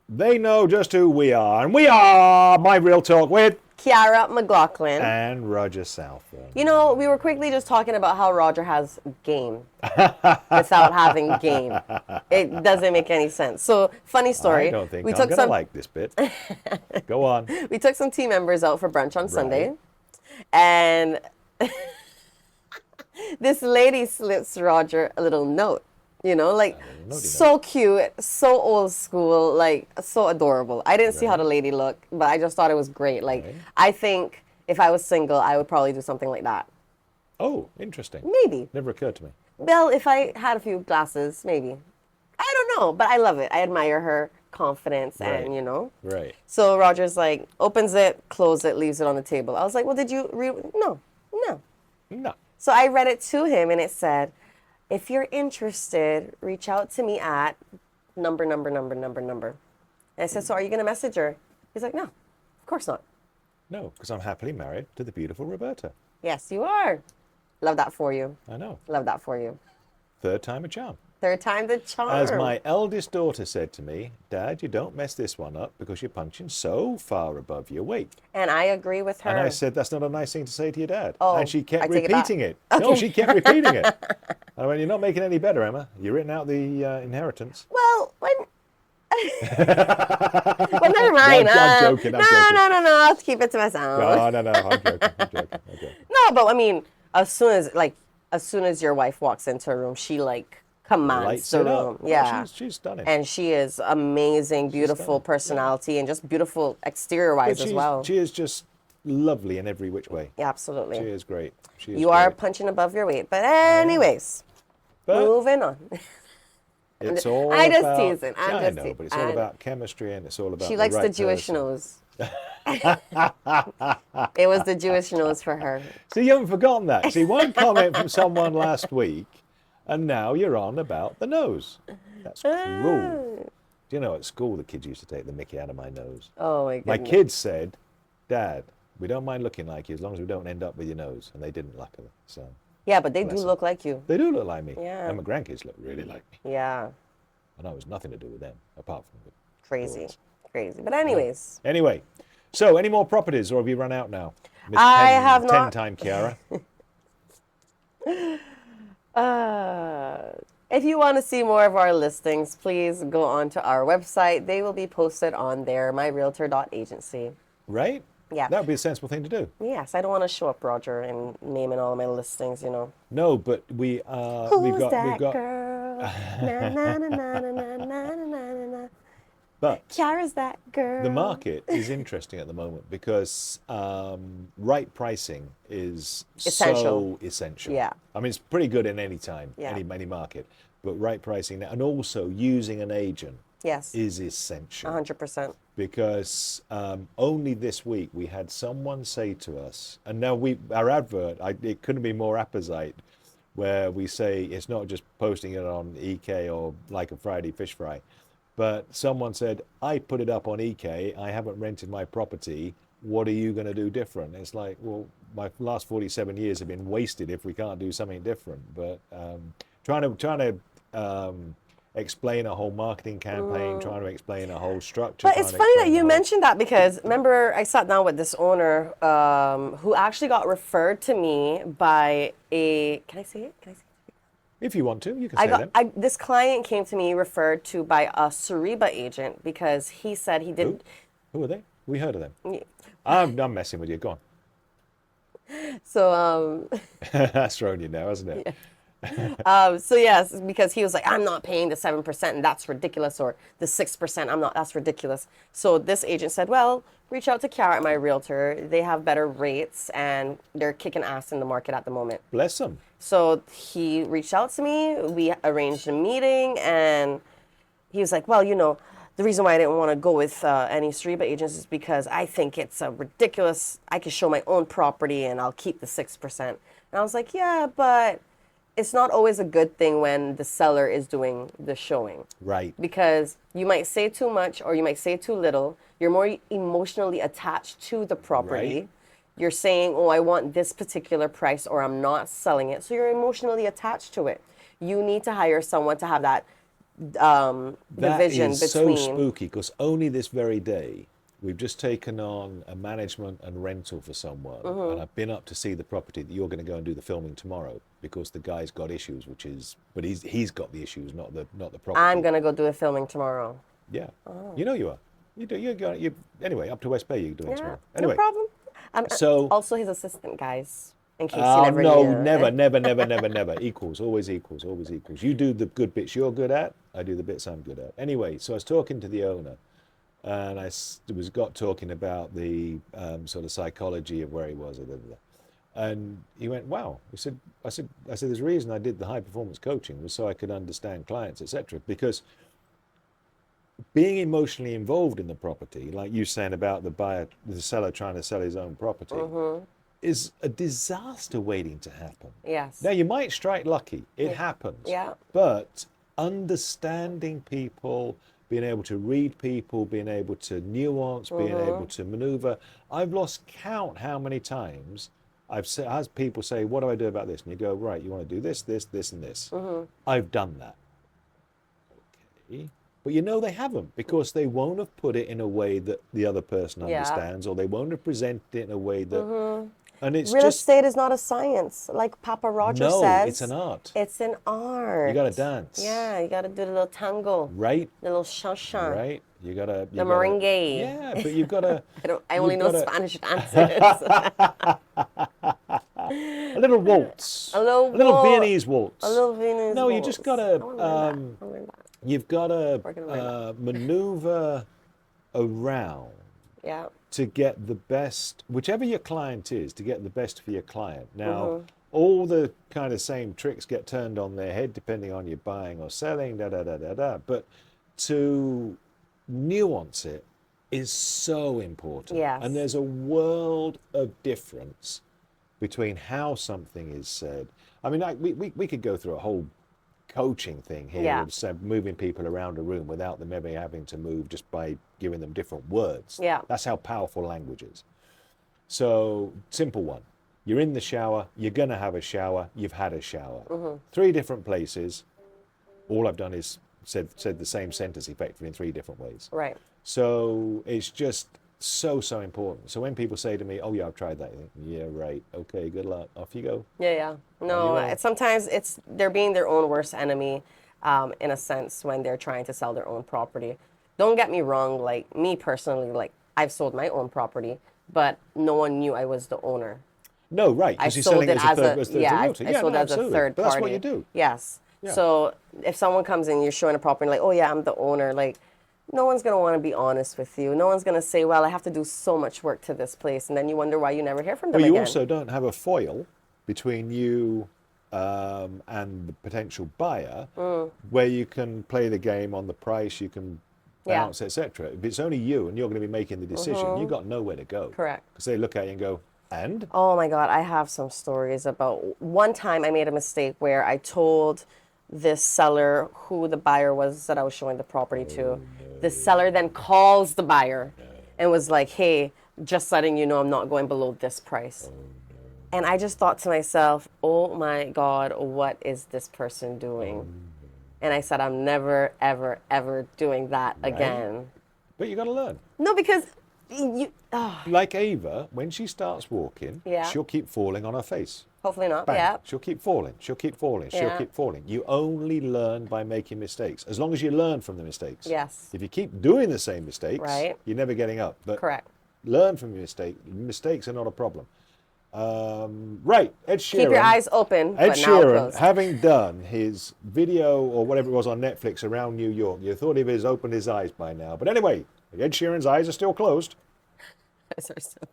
They know just who we are. And we are My Real Talk with Kiara McLaughlin. And Roger Southern. You know, we were quickly just talking about how Roger has game without having game. It doesn't make any sense. So, funny story. I don't think I'm going to like this bit. Go on. We took some team members out for brunch on Sunday. And this lady slips Roger a little note. You know, like, so cute, so old school, like, so adorable. I didn't see how the lady looked, but I just thought it was great. Like, I think if I was single, I would probably do something like that. Oh, interesting. Maybe. Never occurred to me. Well, if I had a few glasses, maybe. I don't know, but I love it. I admire her confidence and, you know. Right. So Roger's like, opens it, closes it, leaves it on the table. I was like, well, did you read? No. So I read it to him, and it said, if you're interested, reach out to me at number. And I said, so are you going to message her? He's like, no, of course not. No, because I'm happily married to the beautiful Roberta. Yes, you are. Love that for you. I know. Love that for you. Third time a charm. Third time the charm. As my eldest daughter said to me, Dad, you don't mess this one up because you're punching so far above your weight. And I agree with her. And I said, that's not a nice thing to say to your dad. Oh, and she kept I take repeating it. Okay. No, she kept repeating it. I went, you're not making any better, Emma. You're written out the inheritance. Well, well, never mind. I'm joking. No. I'll keep it to myself. No. I'm joking. No, but I mean, as soon as your wife walks into a room, she like commands Lights the it room. up. Yeah, Oh, she's stunning. And she is amazing, beautiful personality, and just beautiful exterior-wise as well. She is just lovely in every which way. Yeah, absolutely. She is great. You are punching above your weight. But anyways, moving on. It's all I'm just about, teasing. I know, but it's all about chemistry, and it's all about She likes the Jewish nose. It was the Jewish nose for her. See, you haven't forgotten that. See, one comment from someone last week, and now you're on about the nose. That's cruel. Do you know, at school, the kids used to take the mickey out of my nose. Oh, my goodness. My kids said, Dad, we don't mind looking like you as long as we don't end up with your nose. And they didn't, luckily. So. Yeah, but they do look like you. They do look like me. Yeah. And my grandkids look really like me. Yeah. And it was nothing to do with them, apart from the crazy. But anyways. Anyway, so any more properties, or have you run out now? I have not. 10-time Kiara. If you want to see more of our listings, please go on to our website. They will be posted on there, myrealtor.agency. Right? Yeah. That would be a sensible thing to do. Yes, I don't want to show up, Roger, and naming all my listings, you know. No, but we Who's got that girl? Na, na, na, na, na, na, na, na. But Kiara's that girl. the market is interesting at the moment because right pricing is so essential. Yeah. I mean, it's pretty good in any time, Yeah. any market, but right pricing and also using an agent is essential. 100%. Because only this week we had someone say to us, and now our advert, it couldn't be more apposite, where we say it's not just posting it on EK or like a Friday fish fry, but someone said, I put it up on EK, I haven't rented my property, what are you going to do different? It's like, well, my last 47 years have been wasted if we can't do something different. But trying to explain a whole marketing campaign, trying to explain a whole structure. But it's funny that you mentioned that, because remember I sat down with this owner who actually got referred to me by a, can I say it? If you want to, you can say that. This client came to me referred to by a Suriba agent because he said he did. Who are they? We heard of them. Yeah. I'm messing with you. Go on. So that's thrown you now, hasn't it? Yeah. So yes, because he was like, I'm not paying the 7%, and that's ridiculous, or the 6%, I'm not. That's ridiculous. So this agent said, well, reach out to Kiara at my realtor. They have better rates, and they're kicking ass in the market at the moment. Bless them. So he reached out to me. We arranged a meeting, and he was like, well, you know, the reason why I didn't want to go with any Suriba agents is because I think it's ridiculous. I can show my own property, and I'll keep the 6%. And I was like, yeah, but it's not always a good thing when the seller is doing the showing. Right. Because you might say too much or you might say too little. You're more emotionally attached to the property. Right. You're saying, oh, I want this particular price, or I'm not selling it. So you're emotionally attached to it. You need to hire someone to have that division is between. so spooky because only this very day we've just taken on a management and rental for someone, and I've been up to see the property that you're going to go and do the filming tomorrow because the guy's got issues, but he's got the issues, not the property. I'm gonna go do the filming tomorrow. Yeah, you know you are. Anyway, up to West Bay you're doing tomorrow. Anyway, No problem. I'm so also his assistant, guys. In case you never knew. never. Equals, always equals, always equals. You do the good bits you're good at, I do the bits I'm good at. Anyway, so I was talking to the owner, and got talking about the sort of psychology of where he was, and he went, "Wow." I said, "There's a reason I did the high performance coaching was so I could understand clients, etc. Because being emotionally involved in the property, like you saying about the seller trying to sell his own property." Is a disaster waiting to happen. Yes. Now, you might strike lucky. It happens. Yeah. But understanding people, being able to read people, being able to nuance, being able to maneuver. I've lost count how many times I've had people say, "What do I do about this?" And you go, "Right, you want to do this, this, this, and this." I've done that. Okay. But they haven't, because they won't have put it in a way that the other person understands, or they won't have presented it in a way that... And it's Real estate is not a science, like Papa Roger says. No, it's an art. It's an art. You got to dance. Yeah, you got to do the little tango. Right. The little shasha. Right. You got to... The merengue. Yeah, but you've got to... I only know Spanish dances. A little waltz. A little Viennese waltz. A little Viennese No, waltz. you just got to... You've got to maneuver around to get the best, whichever your client is, to get the best for your client. Now, all the kind of same tricks get turned on their head depending on your buying or selling, but to nuance it is so important. Yes. And there's a world of difference between how something is said. I mean, we could go through a whole coaching thing here of moving people around a room without them ever having to move, just by giving them different words. Yeah. That's how powerful language is. So, simple one. You're in the shower, you're going to have a shower, you've had a shower. 3 different places. All I've done is said the same sentence effectively in 3 different ways. Right. So it's just so important. So when people say to me, "Oh yeah, I've tried that," you think, "Yeah, right. Okay, good luck. Off you go." Yeah. No, sometimes they're being their own worst enemy, in a sense, when they're trying to sell their own property. Don't get me wrong. Like me personally, like I've sold my own property, but no one knew I was the owner. No, right. I Because you're sold selling it as a third realtor. I sold it as a third party. But that's what you do. Yes. Yeah. So if someone comes in, you're showing a property, like, "Oh yeah, I'm the owner," like, no one's going to want to be honest with you. No one's going to say, "Well, I have to do so much work to this place," and then you wonder why you never hear from them again. again. You also don't have a foil between you and the potential buyer, where you can play the game on the price, you can bounce, etc. If it's only you and you're going to be making the decision, you've got nowhere to go. Correct. Because they look at you and go, "And?" Oh my God, I have some stories about one time I made a mistake where I told this seller who the buyer was that I was showing the property to. The seller then calls the buyer and was like, "Hey, just letting you know I'm not going below this price." And I just thought to myself, "Oh my God, what is this person doing?" And I said, "I'm never, ever, ever doing that again." But you got to learn. No, because Like Ava, when she starts walking, she'll keep falling on her face. Hopefully not. Bang. Yeah. She'll keep falling. She'll keep falling. She'll keep falling. You only learn by making mistakes. As long as you learn from the mistakes. Yes. If you keep doing the same mistakes, right, you're never getting up. But correct. Learn from your mistake. Mistakes are not a problem. Right, Ed Sheeran. Keep your eyes open. Ed but Sheeran, now having done his video or whatever it was on Netflix around New York, you thought he was opened his eyes by now. But anyway, Ed Sheeran's eyes are still closed. Eyes are still